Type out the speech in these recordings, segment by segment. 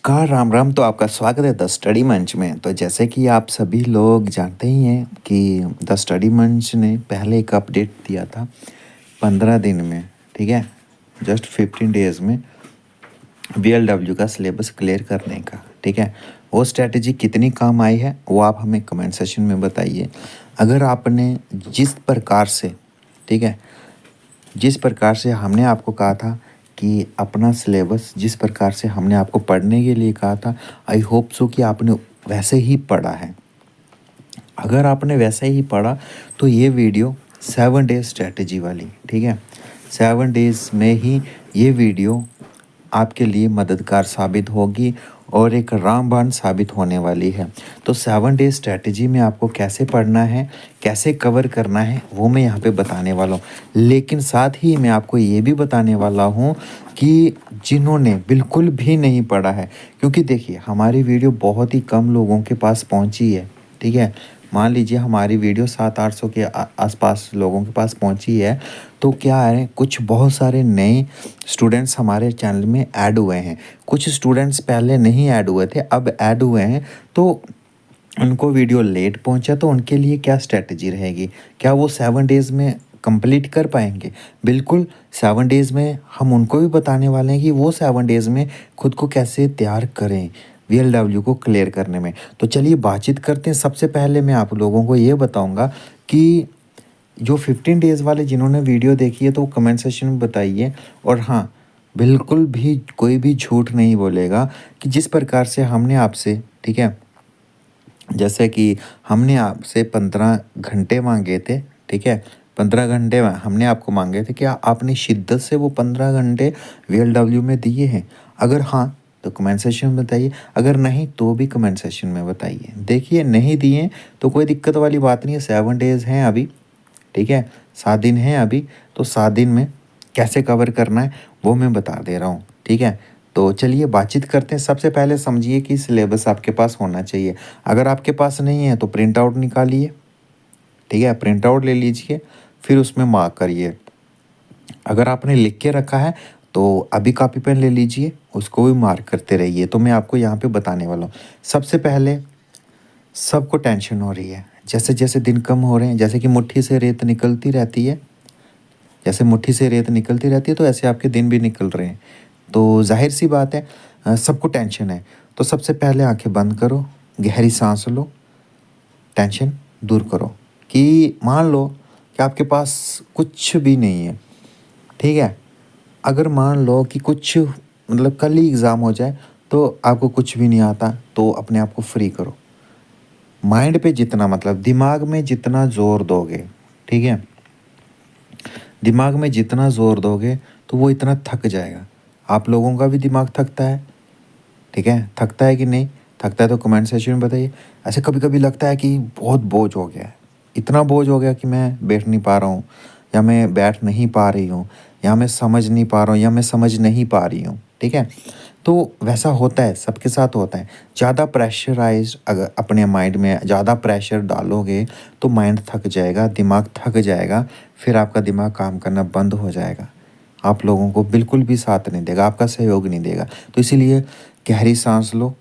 नमस्कार, राम राम। तो आपका स्वागत है द स्टडी मंच में। तो जैसे कि आप सभी लोग जानते ही हैं कि द स्टडी मंच ने पहले एक अपडेट दिया था 15 दिन में, ठीक है, जस्ट 15 डेज़ में वीएलडब्ल्यू का सिलेबस क्लियर करने का, ठीक है। वो स्ट्रैटेजी कितनी काम आई है वो आप हमें कमेंट सेशन में बताइए। अगर आपने जिस प्रकार से, ठीक है, जिस प्रकार से हमने आपको कहा था कि अपना सिलेबस जिस प्रकार से हमने आपको पढ़ने के लिए कहा था, आई होप सो कि आपने वैसे ही पढ़ा है। अगर आपने वैसे ही पढ़ा तो ये वीडियो 7 डेज स्ट्रैटेजी वाली, ठीक है, 7 डेज़ में ही ये वीडियो आपके लिए मददगार साबित होगी और एक रामबाण साबित होने वाली है। तो 7 डेज स्ट्रैटेजी में आपको कैसे पढ़ना है, कैसे कवर करना है, वो मैं यहाँ पे बताने वाला हूँ। लेकिन साथ ही मैं आपको ये भी बताने वाला हूँ कि जिन्होंने बिल्कुल भी नहीं पढ़ा है, क्योंकि देखिए हमारी वीडियो बहुत ही कम लोगों के पास पहुँची है, ठीक है। मान लीजिए हमारी वीडियो 700-800 के आसपास लोगों के पास पहुंची है, तो क्या है, कुछ बहुत सारे नए स्टूडेंट्स हमारे चैनल में ऐड हुए हैं। कुछ स्टूडेंट्स पहले नहीं ऐड हुए थे, अब ऐड हुए हैं, तो उनको वीडियो लेट पहुंचा। तो उनके लिए क्या स्ट्रेटजी रहेगी? क्या वो 7 डेज़ में कंप्लीट कर पाएंगे? बिल्कुल, 7 डेज़ में हम उनको भी बताने वाले हैं कि वो 7 डेज़ में खुद को कैसे तैयार करें वीएलडब्ल्यू को क्लियर करने में। तो चलिए बातचीत करते हैं। सबसे पहले मैं आप लोगों को ये बताऊंगा कि जो 15 डेज़ वाले जिन्होंने वीडियो देखी है तो वो कमेंट सेक्शन में बताइए। और हाँ, बिल्कुल भी कोई भी झूठ नहीं बोलेगा कि जिस प्रकार से हमने आपसे, ठीक है, जैसे कि हमने आपसे 15 घंटे मांगे थे, ठीक है, 15 घंटे हमने आपको मांगे थे, क्या आपने शिद्दत से वो 15 घंटे वीएलडब्ल्यू में दिए हैं? अगर हाँ तो कमेंट सेक्शन में बताइए, अगर नहीं तो भी कमेंट सेक्शन में बताइए। देखिए नहीं दिए तो कोई दिक्कत वाली बात नहीं है, 7 डेज़ हैं अभी, ठीक है, 7 दिन हैं अभी। तो 7 दिन में कैसे कवर करना है वो मैं बता दे रहा हूँ, ठीक है। तो चलिए बातचीत करते हैं। सबसे पहले समझिए कि सिलेबस आपके पास होना चाहिए। अगर आपके पास नहीं है तो प्रिंट आउट निकालिए, ठीक है, प्रिंट आउट ले लीजिए, फिर उसमें मार्क करिए। अगर आपने लिख के रखा है तो अभी कॉपी पेन ले लीजिए, उसको भी मार्क करते रहिए। तो मैं आपको यहाँ पे बताने वाला हूँ। सबसे पहले सबको टेंशन हो रही है, जैसे जैसे दिन कम हो रहे हैं, जैसे कि मुट्ठी से रेत निकलती रहती है, जैसे मुट्ठी से रेत निकलती रहती है, तो ऐसे आपके दिन भी निकल रहे हैं। तो जाहिर सी बात है, सबको टेंशन है। तो सबसे पहले आंखें बंद करो, गहरी सांस लो, टेंशन दूर करो। कि मान लो कि आपके पास कुछ भी नहीं है, ठीक है। अगर मान लो कि कुछ मतलब कल ही एग्ज़ाम हो जाए तो आपको कुछ भी नहीं आता, तो अपने आप को फ्री करो। माइंड पे जितना, मतलब दिमाग में जितना ज़ोर दोगे, ठीक है, दिमाग में जितना ज़ोर दोगे तो वो इतना थक जाएगा। आप लोगों का भी दिमाग थकता है, ठीक है, थकता है कि नहीं? थकता है तो कमेंट सेक्शन में बताइए। ऐसे कभी कभी लगता है कि बहुत बोझ हो गया है, इतना बोझ हो गया कि मैं बैठ नहीं पा रहा हूँ, या मैं बैठ नहीं पा रही हूँ, या मैं समझ नहीं पा रहा हूँ, या मैं समझ नहीं पा रही हूँ, ठीक है। तो वैसा होता है, सबके साथ होता है। ज़्यादा प्रेशराइज अगर अपने माइंड में ज़्यादा प्रेशर डालोगे तो माइंड थक जाएगा, दिमाग थक जाएगा, फिर आपका दिमाग काम करना बंद हो जाएगा, आप लोगों को बिल्कुल भी साथ नहीं देगा, आपका सहयोग नहीं देगा। तो इसीलिए गहरी सांस लो,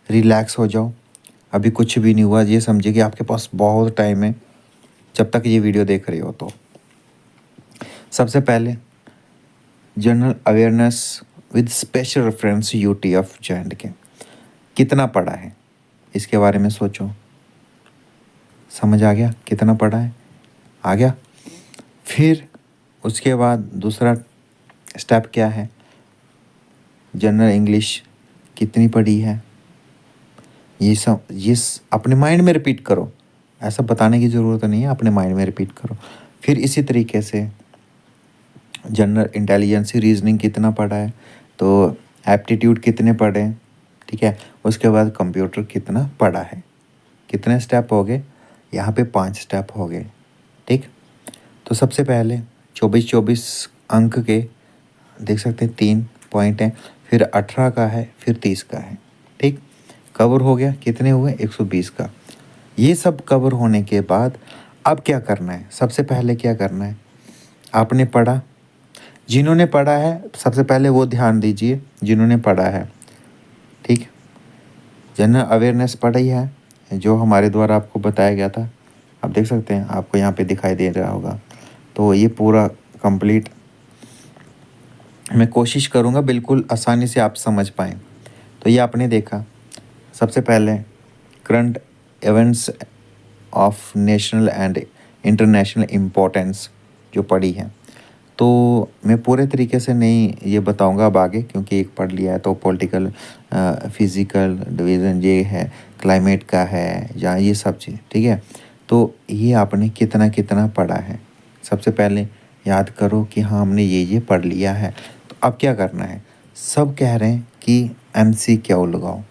रिलैक्स हो जाओ। अभी कुछ भी नहीं हुआ, ये समझिए कि आपके पास बहुत टाइम है जब तक ये वीडियो देख रहे हो। तो सबसे पहले general awareness with special reference UTF जे&के कितना पढ़ा है इसके बारे में सोचो। समझ आ गया कितना पढ़ा है? आ गया। फिर उसके बाद दूसरा स्टेप क्या है? जनरल इंग्लिश कितनी पढ़ी है, ये सब अपने माइंड में रिपीट करो। ऐसा बताने की ज़रूरत नहीं है, अपने माइंड में रिपीट करो। फिर इसी तरीके से जनरल इंटेलिजेंस रीजनिंग कितना पढ़ा है, तो एप्टीट्यूड कितने पढ़े हैं, ठीक है। उसके बाद कंप्यूटर कितना पढ़ा है। कितने स्टेप हो गए? यहाँ पे 5 स्टेप हो गए, ठीक। तो सबसे पहले 24-24 अंक के देख सकते हैं 3 पॉइंट हैं, फिर 18 का है, फिर 30 का है, ठीक। कवर हो गया, कितने हुए? 120 का। ये सब कवर होने के बाद अब क्या करना है? सबसे पहले क्या करना है? आपने पढ़ा, जिन्होंने पढ़ा है सबसे पहले वो ध्यान दीजिए, जिन्होंने पढ़ा है ठीक। जनरल अवेयरनेस पढ़ी है, जो हमारे द्वारा आपको बताया गया था। आप देख सकते हैं, आपको यहाँ पे दिखाई दे रहा होगा। तो ये पूरा कंप्लीट मैं कोशिश करूँगा बिल्कुल आसानी से आप समझ पाएँ। तो ये आपने देखा, सबसे पहले current events of national and international importance जो पढ़ी है। तो मैं पूरे तरीके से नहीं ये बताऊंगा अब आगे, क्योंकि एक पढ़ लिया है। तो पॉलिटिकल, फिज़िकल डिवीज़न ये है, क्लाइमेट का है, या ये सब चीज़, ठीक है। तो ये आपने कितना कितना पढ़ा है, सबसे पहले याद करो कि हाँ हमने ये पढ़ लिया है। तो अब क्या करना है, सब कह रहे हैं कि MCQ लगाओ।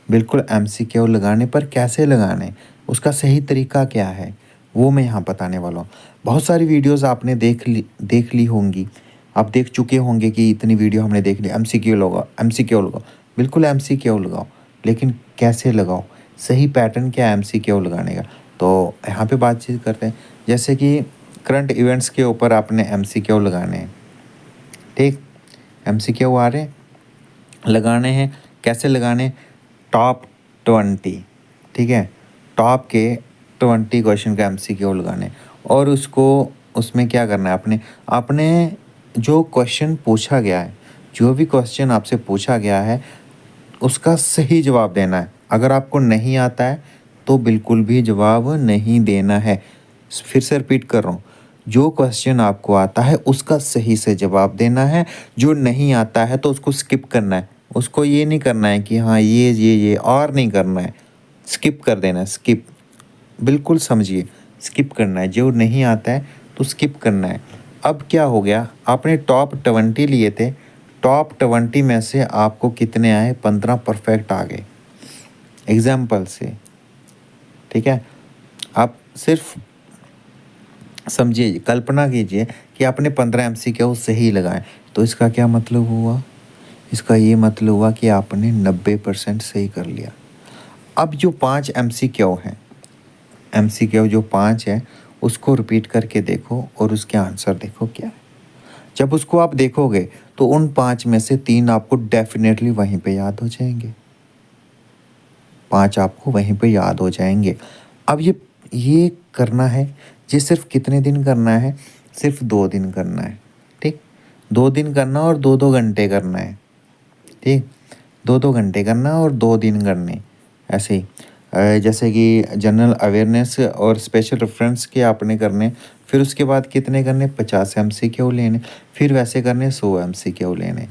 बिल्कुल MCQ लगाने पर कैसे लगाने, उसका सही तरीका क्या है, वो मैं यहाँ बताने वाला हूँ। बहुत सारी वीडियोस आपने देख ली होंगी, आप देख चुके होंगे कि इतनी वीडियो हमने देख ली, MCQ लगाओ, MCQ लगाओ। बिल्कुल MCQ लगाओ, लेकिन कैसे लगाओ, सही पैटर्न क्या है MCQ लगाने का। तो यहाँ पे बातचीत करते हैं, जैसे कि करंट इवेंट्स के ऊपर आपने MCQ लगाने हैं, ठीक। MCQ आ रहे हैं, लगाने हैं, कैसे लगाने, टॉप 20, ठीक है, टॉप के 20 क्वेश्चन का MCQ लगाने। और उसको उसमें क्या करना है, आपने आपने जो क्वेश्चन पूछा गया है, जो भी क्वेश्चन आपसे पूछा गया है उसका सही जवाब देना है। अगर आपको नहीं आता है तो बिल्कुल भी जवाब नहीं देना है। फिर से रिपीट कर रहा हूँ, जो क्वेश्चन आपको आता है उसका सही से जवाब देना है, जो नहीं आता है तो उसको स्किप करना है। उसको ये नहीं करना है कि हाँ ये और नहीं करना है, स्किप कर देना है, स्किप। बिल्कुल समझिए, स्किप करना है, जो नहीं आता है तो स्किप करना है। अब क्या हो गया, आपने टॉप 20 लिए थे, टॉप 20 में से आपको कितने आए, 15 परफेक्ट आ गए एग्जाम्पल से, ठीक है। आप सिर्फ समझिए, कल्पना कीजिए कि आपने 15 MCQ सही लगाए, तो इसका क्या मतलब हुआ, इसका ये मतलब हुआ कि आपने 90% सही कर लिया। अब जो 5 MCQ हैं, MCQ जो 5 है उसको रिपीट करके देखो और उसके आंसर देखो क्या है। जब उसको आप देखोगे तो उन 5 में से 3 आपको डेफिनेटली वहीं पे याद हो जाएंगे, 5 आपको वहीं पे याद हो जाएंगे। अब ये करना है, ये सिर्फ कितने दिन करना है, सिर्फ 2 दिन करना है, ठीक। 2 दिन करना और 2-2 घंटे करना है, ठीक। 2-2 घंटे करना और 2 दिन करने, ऐसे ही। जैसे कि जनरल अवेयरनेस और स्पेशल रेफरेंस के आपने करने, फिर उसके बाद कितने करने, 50 MCQ लेने, फिर वैसे करने 100 MCQ लेने।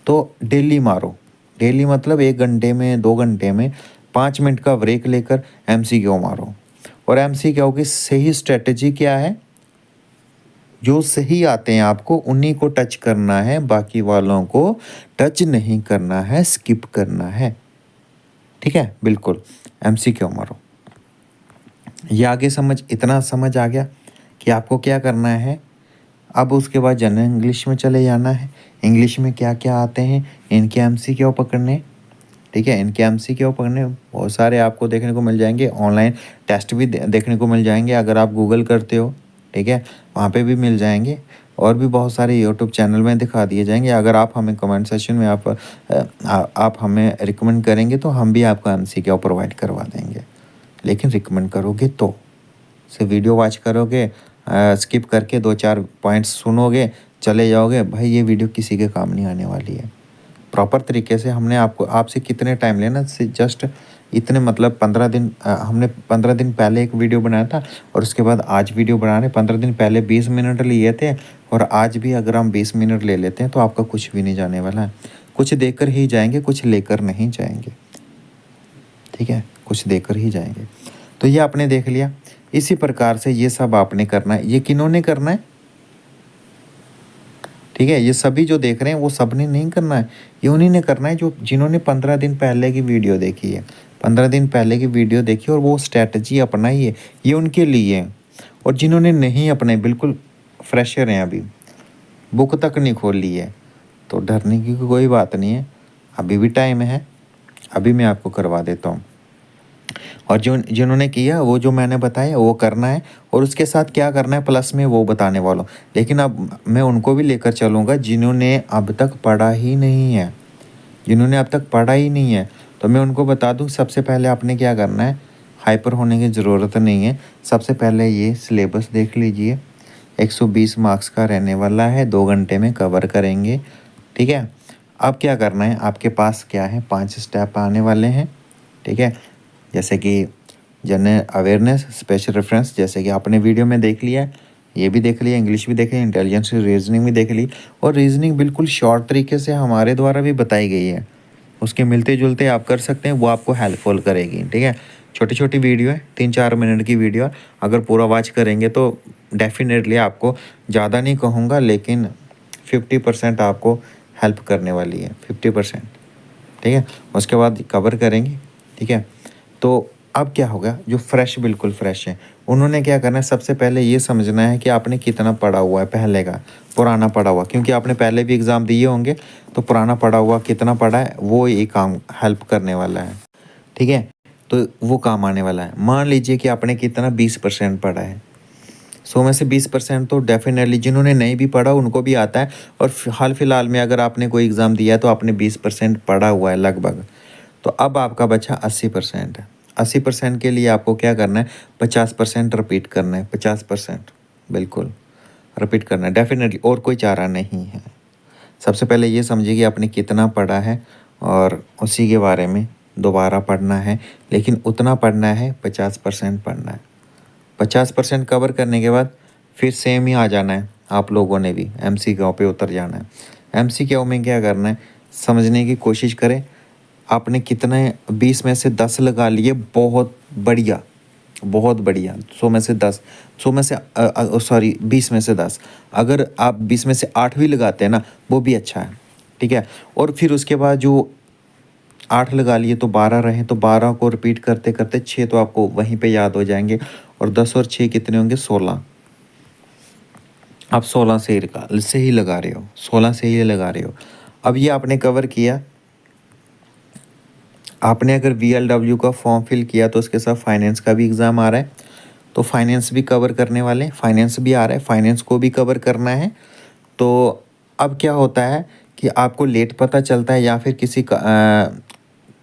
तो डेली मारो, डेली मतलब 1 घंटे में, 2 घंटे में 5 मिनट का ब्रेक लेकर MCQ मारो। और MCQ की सही स्ट्रेटजी क्या है, जो सही आते हैं आपको उन्हीं को टच करना है, बाकी वालों को टच नहीं करना है, स्किप करना है, ठीक है। बिल्कुल MCQ मारो। ये आगे समझ, इतना समझ आ गया कि आपको क्या करना है। अब उसके बाद जनरल इंग्लिश में चले जाना है। इंग्लिश में क्या क्या आते हैं, इनके MCQ पकड़ने, ठीक है। इनके MCQ पकड़ने बहुत सारे आपको देखने को मिल जाएंगे, ऑनलाइन टेस्ट भी देखने को मिल जाएंगे अगर आप गूगल करते हो, ठीक है, वहाँ पे भी मिल जाएंगे। और भी बहुत सारे यूट्यूब चैनल में दिखा दिए जाएंगे। अगर आप हमें कमेंट सेक्शन में आप हमें रिकमेंड करेंगे तो हम भी आपको MCQ प्रोवाइड करवा देंगे, लेकिन रिकमेंड करोगे तो, से वीडियो वॉच करोगे, स्किप करके 2-4 पॉइंट्स सुनोगे, चले जाओगे, भाई ये वीडियो किसी के काम नहीं आने वाली है। प्रॉपर तरीके से हमने आपसे कितने टाइम लेना, से जस्ट इतने, मतलब 15 दिन, हमने 15 दिन पहले एक वीडियो बनाया था और उसके बाद आज वीडियो बना रहे। 15 दिन पहले 20 मिनट लिए थे और आज भी अगर हम 20 मिनट ले लेते हैं तो आपका कुछ भी नहीं जाने वाला है। कुछ देकर ही जाएंगे, कुछ लेकर नहीं जाएंगे, ठीक है, कुछ देकर ही जाएंगे। तो ये आपने देख लिया। इसी प्रकार से ये सब आपने करना है। ये किन्होंने करना है, ठीक है, ये सभी जो देख रहे हैं वो सब ने नहीं करना है, ये उन्हीं ने करना है जो जिन्होंने 15 दिन पहले की वीडियो देखी है, 15 दिन पहले की वीडियो देखी और वो स्ट्रैटेजी अपनाई है, ये उनके लिए है। और जिन्होंने नहीं अपने, बिल्कुल फ्रेशर हैं, अभी बुक तक नहीं खोल ली है, तो डरने की कोई बात नहीं है, अभी भी टाइम है, अभी मैं आपको करवा देता हूँ। और जिन्होंने किया वो जो मैंने बताया वो करना है, और उसके साथ क्या करना है प्लस में वो बताने वाला हूँ। लेकिन अब मैं उनको भी लेकर चलूँगा जिन्होंने अब तक पढ़ा ही नहीं है, जिन्होंने अब तक पढ़ा ही नहीं है, तो मैं उनको बता दूँ सबसे पहले आपने क्या करना है, हाइपर होने की ज़रूरत नहीं है। सबसे पहले ये सिलेबस देख लीजिए, 120 मार्क्स का रहने वाला है, 2 घंटे में कवर करेंगे, ठीक है। अब क्या करना है, आपके पास क्या है, 5 स्टेप आने वाले हैं, ठीक है। जैसे कि जनरल अवेयरनेस, स्पेशल रेफरेंस, जैसे कि आपने वीडियो में देख लिया, ये भी देख लिया, इंग्लिश भी देख ली, इंटेलिजेंस रीजनिंग भी देख ली, और रीजनिंग बिल्कुल शॉर्ट तरीके से हमारे द्वारा भी बताई गई है, उसके मिलते जुलते आप कर सकते हैं, वो आपको हेल्पफुल करेगी, ठीक है। छोटी छोटी वीडियो है, 3-4 मिनट की वीडियो, अगर पूरा वॉच करेंगे तो डेफिनेटली आपको, ज़्यादा नहीं कहूँगा लेकिन 50% आपको हेल्प करने वाली है, 50%, ठीक है। उसके बाद कवर करेंगे, ठीक है। तो अब क्या होगा, जो फ्रेश, बिल्कुल फ्रेश है, उन्होंने क्या करना है, सबसे पहले ये समझना है कि आपने कितना पढ़ा हुआ है पहले का, पुराना पढ़ा हुआ, क्योंकि आपने पहले भी एग्ज़ाम दिए होंगे, तो पुराना पढ़ा हुआ कितना पढ़ा है वो ये काम हेल्प करने वाला है, ठीक है। तो वो काम आने वाला है। मान लीजिए कि आपने कितना 20% पढ़ा है, 100 में से 20% तो डेफिनेटली जिन्होंने नहीं भी पढ़ा उनको भी आता है, और हाल फिलहाल में अगर आपने कोई एग्ज़ाम दिया है तो आपने 20% पढ़ा हुआ है लगभग। तो अब आपका बचा 80% है। 80% के लिए आपको क्या करना है, 50% रिपीट करना है, 50% बिल्कुल रिपीट करना है डेफिनेटली, और कोई चारा नहीं है। सबसे पहले ये समझिए कि आपने कितना पढ़ा है, और उसी के बारे में दोबारा पढ़ना है, लेकिन उतना पढ़ना है, 50% पढ़ना है। 50% कवर करने के बाद फिर सेम ही आ जाना है, आप लोगों ने भी MCQ पे उतर जाना है। MCQ में क्या करना है, समझने की कोशिश करें। आपने कितने, 20 में से 10 लगा लिए, बहुत बढ़िया, बहुत बढ़िया। 100 में से 10, 100 में से सॉरी 20 में से 10, अगर आप 20 में से 8 भी लगाते हैं ना, वो भी अच्छा है, ठीक है। और फिर उसके बाद जो 8 लगा लिए तो 12 रहे, तो 12 को रिपीट करते करते 6 तो आपको वहीं पे याद हो जाएंगे, और 10 और 6 कितने होंगे, 16। आप 16 से ही लगा रहे हो, 16 से ही लगा रहे हो। अब ये आपने कवर किया। आपने अगर VLW का फॉर्म फिल किया तो उसके साथ फाइनेंस का भी एग्ज़ाम आ रहा है, तो फाइनेंस भी कवर करने वाले हैं, फाइनेंस भी आ रहा है, फाइनेंस को भी कवर करना है। तो अब क्या होता है कि आपको लेट पता चलता है, या फिर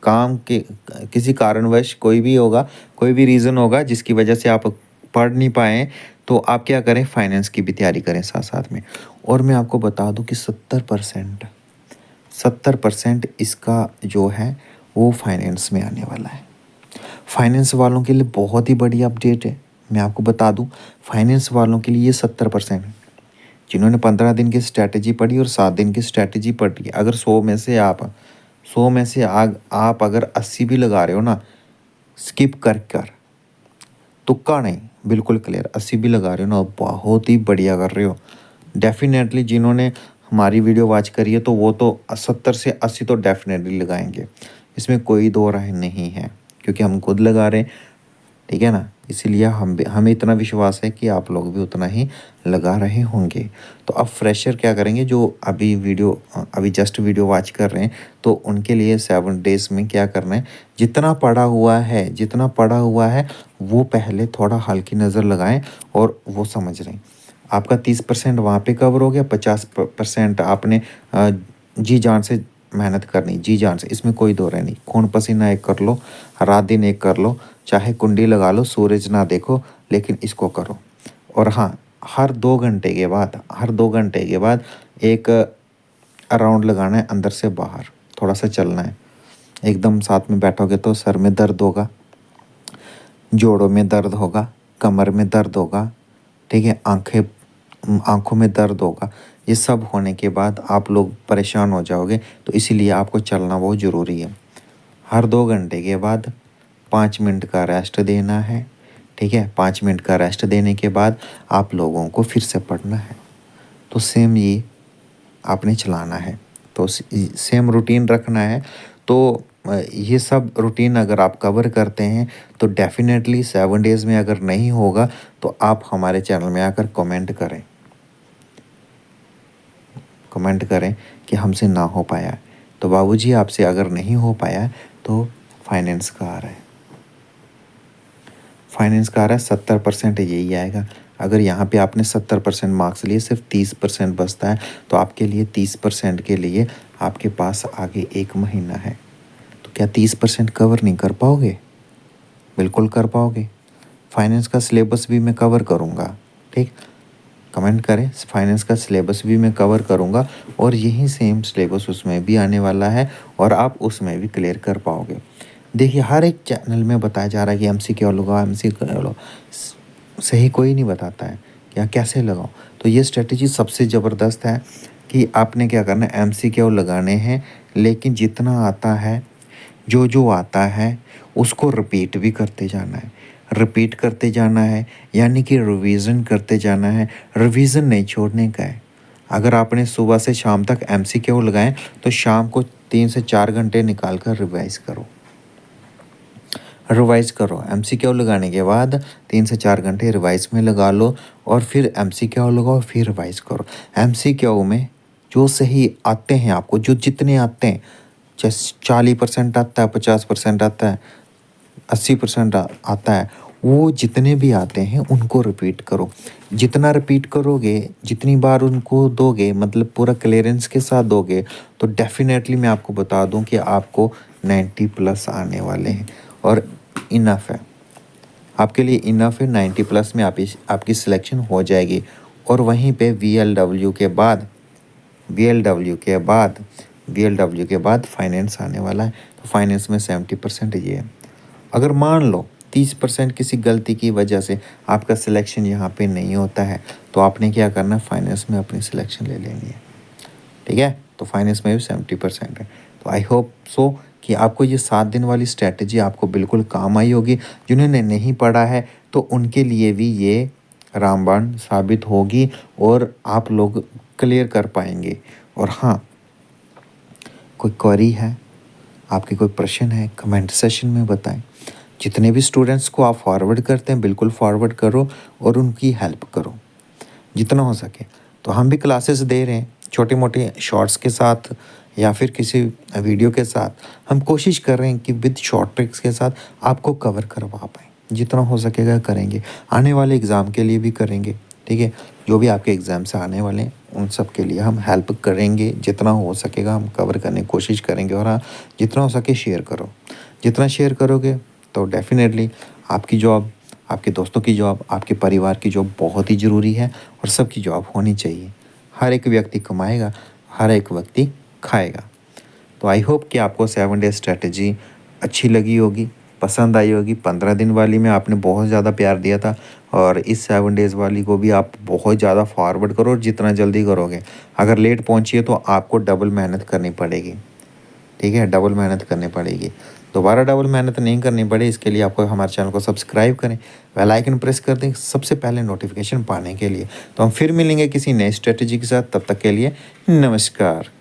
काम के किसी कारणवश कोई भी होगा, कोई भी रीज़न होगा जिसकी वजह से आप पढ़ नहीं पाए, तो आप क्या करें, फाइनेंस की भी तैयारी करें साथ साथ में। और मैं आपको बता दूं कि 70% इसका जो है वो फाइनेंस में आने वाला है। फाइनेंस वालों के लिए बहुत ही बड़ी अपडेट है, मैं आपको बता दूं, फाइनेंस वालों के लिए ये 70% है। जिन्होंने 15 दिन की स्ट्रैटेजी पढ़ी और 7 दिन की स्ट्रैटेजी पढ़ी, अगर 100 में से आप अगर 80 भी लगा रहे हो ना, स्किप कर तुक्का नहीं, बिल्कुल क्लियर 80 भी लगा रहे हो ना, बहुत ही बढ़िया कर रहे हो। डेफिनेटली जिन्होंने हमारी वीडियो वॉच करी है तो वो तो 70 से 80 तो डेफिनेटली लगाएंगे, इसमें कोई दो राय नहीं है, क्योंकि हम खुद लगा रहे हैं, ठीक है ना। इसीलिए हमें इतना विश्वास है कि आप लोग भी उतना ही लगा रहे होंगे। तो अब फ्रेशर क्या करेंगे, जो अभी जस्ट वीडियो वॉच कर रहे हैं, तो उनके लिए 7 डेज़ में क्या करना है, जितना पढ़ा हुआ है वो पहले थोड़ा हल्की नज़र लगाएं, और वो समझ रहे हैं। आपका 30% वहाँ पे कवर हो गया, 50% आपने जी जान से मेहनत करनी, जी जान से, इसमें कोई दो राय नहीं। खून पसीना एक कर लो, रात दिन एक कर लो, चाहे कुंडी लगा लो, सूरज ना देखो, लेकिन इसको करो। और हाँ, हर 2 घंटे के बाद एक राउंड लगाना है अंदर से बाहर, थोड़ा सा चलना है। एकदम साथ में बैठोगे तो सर में दर्द होगा, जोड़ों में दर्द होगा, कमर में दर्द होगा, ठीक है, आंखों में दर्द होगा। ये सब होने के बाद आप लोग परेशान हो जाओगे, तो इसीलिए आपको चलना बहुत ज़रूरी है। हर 2 घंटे के बाद 5 मिनट का रेस्ट देना है, ठीक है। 5 मिनट का रेस्ट देने के बाद आप लोगों को फिर से पढ़ना है। तो सेम ये आपने चलाना है, तो सेम रूटीन रखना है। तो ये सब रूटीन अगर आप कवर करते हैं तो डेफिनेटली 7 डेज़ में अगर नहीं होगा तो आप हमारे चैनल में आकर कमेंट करें कि हमसे ना हो पाया। तो बाबूजी आपसे अगर नहीं हो पाया तो फाइनेंस का आ रहा है, 70% यही आएगा। अगर यहाँ पे आपने 70% मार्क्स लिए, सिर्फ 30% बचता है, तो आपके लिए 30% के लिए आपके पास आगे 1 महीना है। तो क्या 30% कवर नहीं कर पाओगे? बिल्कुल कर पाओगे। फाइनेंस का सिलेबस भी मैं कवर करूँगा, ठीक? कमेंट करें, फाइनेंस का सिलेबस भी मैं कवर करूँगा और यही सेम सिलेबस उसमें भी आने वाला है और आप उसमें भी क्लियर कर पाओगे। देखिए, हर एक चैनल में बताया जा रहा है कि एमसीक्यू लगाओ, एमसीक्यू लगाओ। सही कोई नहीं बताता है क्या कैसे लगाओ। तो ये स्ट्रेटजी सबसे ज़बरदस्त है कि आपने क्या करना है, एमसीक्यू लगाने हैं, लेकिन जितना आता है, जो जो आता है उसको रिपीट भी करते जाना है, रिपीट करते जाना है, यानी कि रिवीजन करते जाना है। रिवीजन नहीं छोड़ने का है। अगर आपने सुबह से शाम तक एमसीक्यू लगाएं तो शाम को 3 से 4 घंटे निकाल कर रिवाइज करो, रिवाइज करो। एमसीक्यू लगाने के बाद 3 से 4 घंटे रिवाइज में लगा लो और फिर एमसीक्यू लगाओ, फिर रिवाइज करो। एमसीक्यू में जो सही आते हैं आपको, जो जितने आते हैं, जैसे 40% आता है, 50% आता है, 80% आता है, वो जितने भी आते हैं उनको रिपीट करो। जितना रिपीट करोगे, जितनी बार उनको दोगे, मतलब पूरा क्लियरेंस के साथ दोगे, तो डेफिनेटली मैं आपको बता दूं कि आपको 90+ आने वाले हैं और इनफ है आपके लिए, इनफ है। 90+ में आपकी सिलेक्शन हो जाएगी। और वहीं पे VLW के बाद VLW के बाद फाइनेंस आने वाला है। तो फाइनेंस में 70% ये है। अगर मान लो 30% किसी गलती की वजह से आपका सिलेक्शन यहाँ पे नहीं होता है, तो आपने क्या करना है, फाइनेंस में अपनी सिलेक्शन ले लेनी है, ठीक है? तो फाइनेंस में भी 70% है। तो आई होप सो कि आपको ये 7 दिन वाली स्ट्रैटेजी आपको बिल्कुल काम आई होगी। जिन्होंने नहीं पढ़ा है तो उनके लिए भी ये रामबाण साबित होगी और आप लोग क्लियर कर पाएंगे। और हाँ, कोई क्वेरी है, आपके कोई प्रश्न है, कमेंट सेशन में बताएं। जितने भी स्टूडेंट्स को आप फॉरवर्ड करते हैं, बिल्कुल फॉरवर्ड करो और उनकी हेल्प करो जितना हो सके। तो हम भी क्लासेस दे रहे हैं, छोटे मोटे शॉर्ट्स के साथ या फिर किसी वीडियो के साथ। हम कोशिश कर रहे हैं कि विद शॉर्ट ट्रिक्स के साथ आपको कवर करवा पाएँ। जितना हो सकेगा करेंगे, आने वाले एग्ज़ाम के लिए भी करेंगे, ठीक है? जो भी आपके एग्ज़ाम से आने वाले हैं उन सब के लिए हम हेल्प करेंगे। जितना हो सकेगा हम कवर करने की कोशिश करेंगे। और हाँ, जितना हो सके शेयर करो। जितना शेयर करोगे तो डेफिनेटली आपकी जॉब, आपके दोस्तों की जॉब, आपके परिवार की जॉब बहुत ही ज़रूरी है और सबकी जॉब होनी चाहिए। हर एक व्यक्ति कमाएगा, हर एक व्यक्ति खाएगा। तो आई होप कि आपको 7 डे स्ट्रेटजी अच्छी लगी होगी, पसंद आई होगी। 15 दिन वाली में आपने बहुत ज़्यादा प्यार दिया था और इस 7 डेज़ वाली को भी आप बहुत ज़्यादा फॉरवर्ड करो। और जितना जल्दी करोगे, अगर लेट पहुँचिए तो आपको डबल मेहनत करनी पड़ेगी, ठीक है? डबल मेहनत करनी पड़ेगी। दोबारा डबल मेहनत नहीं करनी पड़े, इसके लिए आपको हमारे चैनल को सब्सक्राइब करें, बेल आइकन प्रेस कर दें सबसे पहले नोटिफिकेशन पाने के लिए। तो हम फिर मिलेंगे किसी नई स्ट्रेटजी के साथ, तब तक के लिए नमस्कार।